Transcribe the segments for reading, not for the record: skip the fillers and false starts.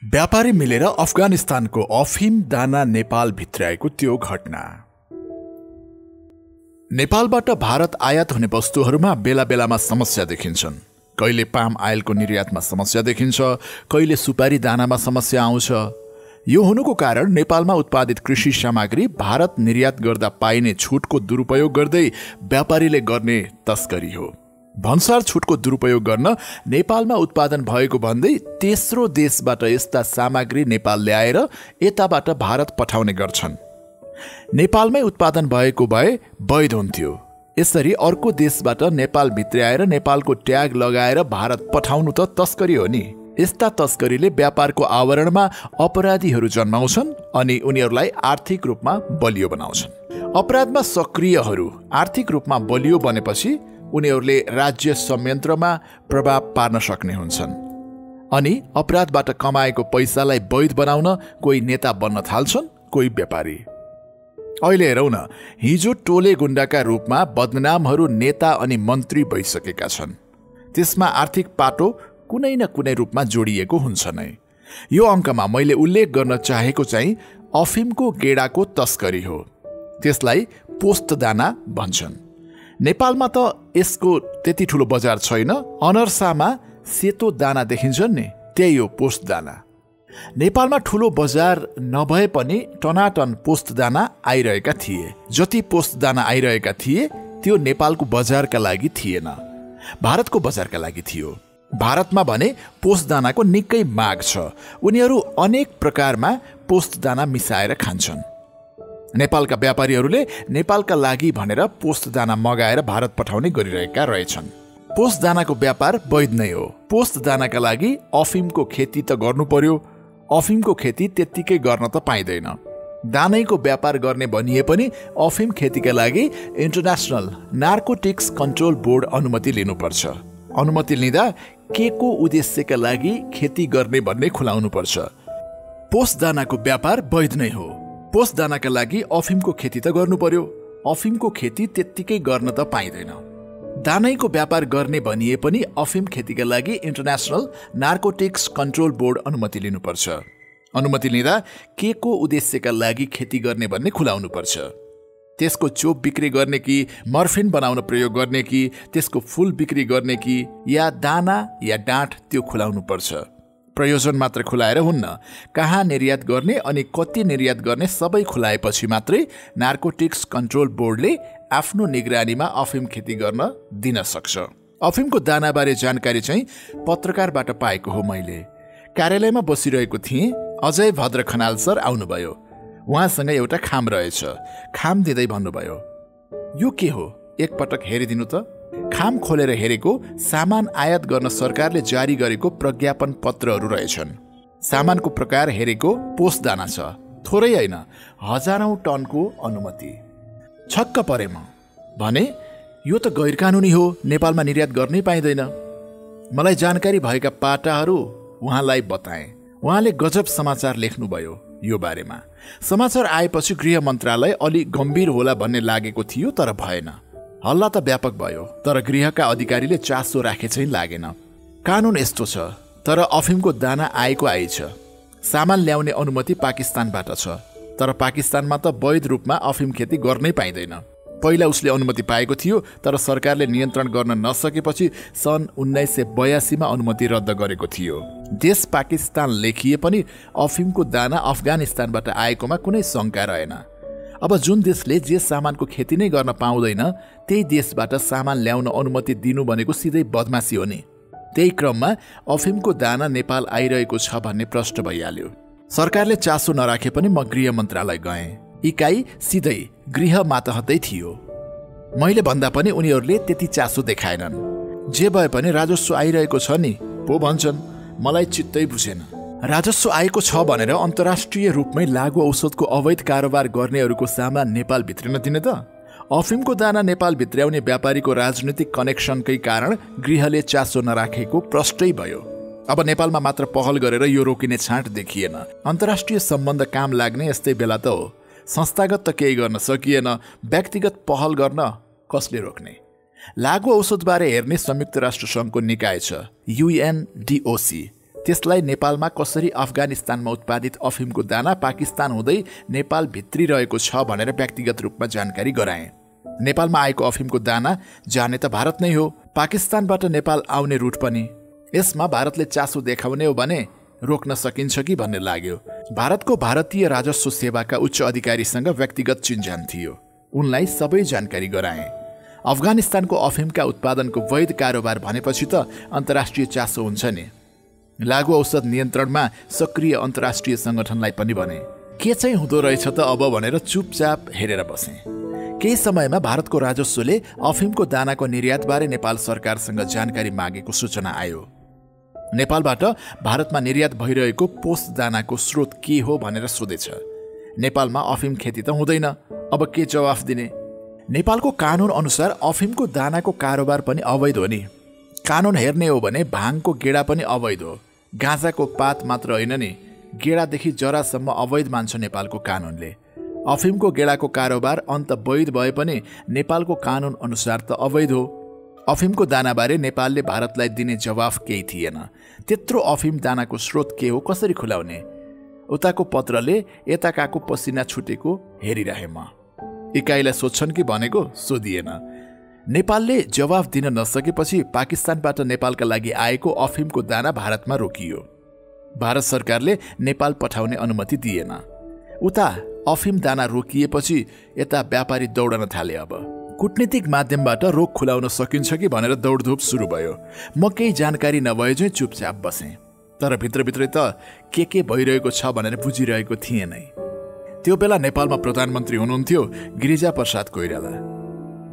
व्यापारी मिलेर अफगानिस्तानको अफिम दाना नेपाल भित्राएको त्यो घटना। नेपालबाट भारत आयात हुने वस्तुहरूमा बेला बेलामा समस्या देखिन्छन्। कहिले पाम आयलको निर्यातमा समस्या देखिन्छ, कहिले सुपारी दानामा समस्या आउँछ। यो हुनुको कारण नेपालमा उत्पादित कृषि सामग्री भारत निर्यात गर्दा पाइने छुटको दुरुपयोग गर्दै व्यापारीले गर्ने तस्करी हो। भन्सार छुटको दुरुपयोग गर्न नेपालमा उत्पादन भएको भन्दै तेस्रो देशबाट यस्ता सामग्री नेपाल ल्याएर यताबाट भारत पठाउने गर्छन्। नेपालमै उत्पादन भएको भए वैध हुन्थ्यो। यसरी अर्को देशबाट नेपाल भित्र्याएर नेपालको ट्याग लगाएर भारत पठाउनु त तस्करी हो नि। यस्ता तस्करीले व्यापारको आवरणमा अपराधीहरू जन्माउँछन् अनि उनीहरूलाई आर्थिक रूपमा बलियो बनाउँछन्। अपराधमा सक्रियहरू आर्थिक रूपमा बलियो बनेपछि उनीहरूले राज्य संयन्त्रमा प्रभाव पार्न सक्ने हुन्छन् अनि अपराधबाट कमाएको पैसालाई वैध बनाउन कोही नेता बन्न थाल्छन्, कोही व्यापारी। अहिले हेरौँ न, हिजो टोले गुण्डाका रूपमा बदनामहरू नेता अनि मन्त्री भइसकेका छन्। त्यसमा आर्थिक पाटो कुनै न कुनै रूपमा जोडिएको हुन्छ नै। यो अङ्कमा मैले उल्लेख गर्न चाहेको चाहिँ अफिमको गेडाको तस्करी हो। त्यसलाई पोस्ट दाना भन्छन्। नेपालमा त यसको त्यति ठुलो बजार छैन। अनर्सामा सेतो दाना देखिन्छन् नि, त्यही हो पोस्ट दाना। नेपालमा ठुलो बजार नभए पनि टनाटन पोस्ट दाना आइरहेका थिए। जति पोस्ट दाना आइरहेका थिए त्यो नेपालको बजारका लागि थिएन, भारतको बजारका लागि थियो। भारतमा भने पोस्ट दानाको निकै माग छ। उनीहरू अनेक प्रकारमा पोस्ट दाना मिसाएर खान्छन्। नेपालका व्यापारीहरूले नेपालका लागि भनेर पोस्ट दाना मगाएर भारत पठाउने गरिरहेका रहेछन्। पोस्ट दानाको व्यापार वैध नै हो। पोस्ट दानाका लागि अफिमको खेती त गर्नु पर्यो। अफिमको खेती त्यत्तिकै गर्न त पाइँदैन। दानैको व्यापार गर्ने भनिए पनि अफिम खेतीका लागि इन्टरनेसनल नार्कोटिक्स कन्ट्रोल बोर्ड अनुमति लिनुपर्छ। अनुमति लिँदा के को उद्देश्यका लागि खेती गर्ने भन्ने खुलाउनुपर्छ। पोस्ट दानाको व्यापार वैध नै हो। पोस्ट दानाका लागि अफिमको खेती त गर्नु पर्यो। अफिमको खेती त्यत्तिकै गर्न त पाइँदैन। दानैको व्यापार गर्ने भनिए पनि अफिम खेतीका लागि इन्टरनेसनल नार्कोटिक्स कन्ट्रोल बोर्ड अनुमति लिनुपर्छ। अनुमति लिँदा के को उद्देश्यका लागि खेती गर्ने भन्ने खुलाउनुपर्छ। त्यसको चोप बिक्री गर्ने कि मर्फिन बनाउन प्रयोग गर्ने कि त्यसको फूल बिक्री गर्ने कि या दाना या डाँठ त्यो खुलाउनुपर्छ। प्रयोजन मात्र खुलाएर हुन्न, कहाँ निर्यात गर्ने अनि कति निर्यात गर्ने सबै खुलाएपछि मात्रै नार्कोटिक्स कन्ट्रोल बोर्डले आफ्नो निगरानीमा अफिम खेती गर्न दिन सक्छ। अफिमको दानाबारे जानकारी चाहिँ पत्रकारबाट पाएको हो मैले। कार्यालयमा बसिरहेको थिएँ। अजय भद्र खनाल सर आउनुभयो। उहाँसँग एउटा खाम रहेछ। खाम दिँदै भन्नुभयो, यो के हो, एकपटक हेरिदिनु त। खाम खोलेर हेरेको सामान आयात गर्न सरकारले जारी गरेको प्रज्ञापन पत्रहरू रहेछन्। सामानको प्रकार हेरेको पोस्ट दाना छ। थोरै होइन, हजारौं टनको अनुमति। छक्क परे म। भने यो त गैर कानुनी हो, नेपालमा निर्यात गर्नै पाइँदैन। मलाई जानकारी भएका पाटाहरू उहाँलाई बताएँ। उहाँले गजब समाचार लेख्नुभयो यो बारेमा। समाचार आएपछि गृह मन्त्रालय अलि गम्भीर होला भन्ने लागेको थियो, तर भएन। हल्ला त व्यापक भयो, तर गृहका अधिकारीले चासो राखे चाहिँ लागेन। कानुन यस्तो छ, तर अफिमको दाना आएको आइछ। सामान ल्याउने अनुमति पाकिस्तानबाट छ, तर पाकिस्तानमा त वैध रूपमा अफिम खेती गर्नै पाइँदैन। पहिला उसले अनुमति पाएको थियो, तर सरकारले नियन्त्रण गर्न नसकेपछि सन् 1982 मा अनुमति रद्द गरेको थियो। देश पाकिस्तान लेखिए पनि अफिमको दाना अफगानिस्तानबाट आएकोमा कुनै शङ्का रहेन। अब जुन देशले जे सामानको खेती नै गर्न पाउँदैन त्यही देशबाट सामान ल्याउन अनुमति दिनु भनेको सिधै बदमासी हो नि। त्यही क्रममा अफिमको दाना नेपाल आइरहेको छ भन्ने प्रश्न भइहाल्यो। सरकारले चासो नराखे पनि म गृह मन्त्रालय गएँ। इकाइ सिधै गृह मातहतै थियो। मैले भन्दा पनि उनीहरूले त्यति चासो देखाएनन्। जे भए पनि राजस्व आइरहेको छ नि पो भन्छन्। मलाई चित्तै बुझेन। राजस्व आएको छ भनेर अन्तर्राष्ट्रिय रूपमै लागु औषधको अवैध कारोबार गर्नेहरूको सामान नेपाल भित्रिन दिने त? अफिमको दाना नेपाल भित्र्याउने व्यापारीको राजनीतिक कनेक्सनकै कारण गृहले चासो नराखेको प्रष्टै भयो। अब नेपालमा मात्र पहल गरेर यो रोकिने छाँट देखिएन। अन्तर्राष्ट्रिय सम्बन्ध काम लाग्ने यस्तै बेला त हो। संस्थागत त केही गर्न सकिएन, व्यक्तिगत पहल गर्न कसले रोक्ने? लागु औषधबारे हेर्ने संयुक्त राष्ट्र सङ्घको निकाय छ UNDOC। त्यसलाई नेपालमा कसरी अफगानिस्तानमा उत्पादित अफिमको दाना पाकिस्तान हुँदै नेपाल भित्री रहेको छ भनेर व्यक्तिगत रूपमा जानकारी गराएँ। नेपालमा आएको अफिमको दाना जाने त भारत नै हो, पाकिस्तानबाट नेपाल आउने रुट पनि। यसमा भारतले चासो देखाउने हो भने रोक्न सकिन्छ कि भन्ने लाग्यो। भारतको भारतीय राजस्व सेवाका उच्च अधिकारीसँग व्यक्तिगत चिन्जान थियो। उनलाई सबै जानकारी गराएँ। अफगानिस्तानको अफिमका उत्पादनको वैध कारोबार भनेपछि त अन्तर्राष्ट्रिय चासो हुन्छ नि। लागु औषध नियन्त्रणमा सक्रिय अन्तर्राष्ट्रिय सङ्गठनलाई पनि भने के चाहिँ हुँदो रहेछ त अब भनेर चुपचाप हेरेर बसेँ। केही समयमा भारतको राजस्वले अफिमको दानाको निर्यातबारे नेपाल सरकारसँग जानकारी मागेको सूचना आयो। नेपालबाट भारतमा निर्यात भइरहेको पोस्ट दानाको स्रोत के हो भनेर सोधेछ। नेपालमा अफिम खेती त हुँदैन, अब के जवाफ दिने? नेपालको कानुन अनुसार अफिमको दानाको कारोबार पनि अवैध हो नि। कानुन हेर्ने हो भने भाङको गेडा पनि अवैध हो। गाँजाको पात मात्र होइन नि, गेडादेखि जरासम्म अवैध मान्छ नेपालको कानुनले। अफिमको गेडाको कारोबार अन्त वैध भए पनि नेपालको कानुन अनुसार त अवैध हो। अफिमको दानाबारे नेपालले भारतलाई दिने जवाफ केही थिएन। त्यत्रो अफिम दानाको स्रोत के हो कसरी खुलाउने? उताको पत्रले यताकाको पसिना छुटेको हेरिरहे म। इकाइलाई सोध्छन् कि भनेको सोधिएन। नेपालले जवाफ दिन नसकेपछि पाकिस्तानबाट नेपालका लागि आएको अफिमको दाना भारतमा रोकियो। भारत सरकारले नेपाल पठाउने अनुमति दिएन। उता अफिम दाना रोकिएपछि यता व्यापारी दौडन थाले। अब कूटनीतिक माध्यमबाट रोक खुलाउन सकिन्छ कि भनेर दौडधुप सुरु भयो। म केही जानकारी नभए चाहिँ चुपचाप बसेँ। तर भित्रभित्रै त के भइरहेको छ भनेर बुझिरहेको थिएँ नै। त्यो बेला नेपालमा प्रधानमन्त्री हुनुहुन्थ्यो गिरिजाप्रसाद कोइराला।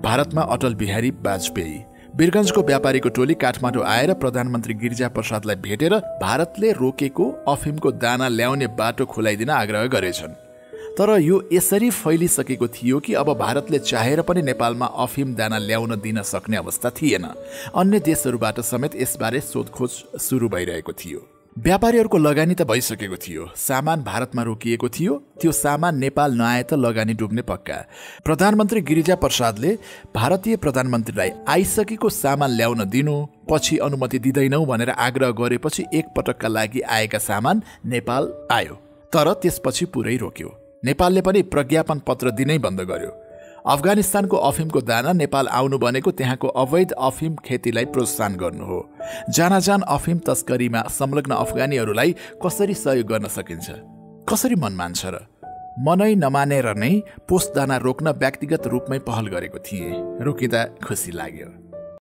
भारतमा अटल बिहारी वाजपेयी। वीरगञ्जको व्यापारीको टोली काठमाडौँ आएर प्रधानमन्त्री गिरिजाप्रसादलाई भेटेर भारतले रोकेको अफिमको दाना ल्याउने बाटो खुलाइदिन आग्रह गरेछन्। तर यो यसरी फैलिसकेको थियो कि अब भारतले चाहेर पनि नेपालमा अफिम दाना ल्याउन दिन सक्ने अवस्था थिएन। अन्य देशहरूबाट समेत यसबारे सोधखोज सुरु भइरहेको थियो। व्यापारीहरूको लगानी त भइसकेको थियो, सामान भारतमा रोकिएको थियो। त्यो सामान नेपाल नआए त लगानी डुब्ने पक्का। प्रधानमन्त्री गिरिजाप्रसादले भारतीय प्रधानमन्त्रीलाई आइसकेको सामान ल्याउन दिनु, पछि अनुमति दिँदैनौ भनेर आग्रह गरेपछि एकपटकका लागि आएका सामान नेपाल आयो। तर त्यसपछि पुरै रोक्यो। नेपालले पनि प्रज्ञापन पत्र दिनै बन्द गर्यो। अफगानिस्तानको अफिमको दाना नेपाल आउनु भनेको त्यहाँको अवैध अफिम खेतीलाई प्रोत्साहन गर्नु हो। जानाजान अफिम तस्करीमा संलग्न अफगानीहरूलाई कसरी सहयोग गर्न सकिन्छ? कसरी मन मान्छ र? मनै नमानेर नै पोस्ट दाना रोक्न व्यक्तिगत रूपमै पहल गरेको थिएँ। रोकिँदा खुसी लाग्यो।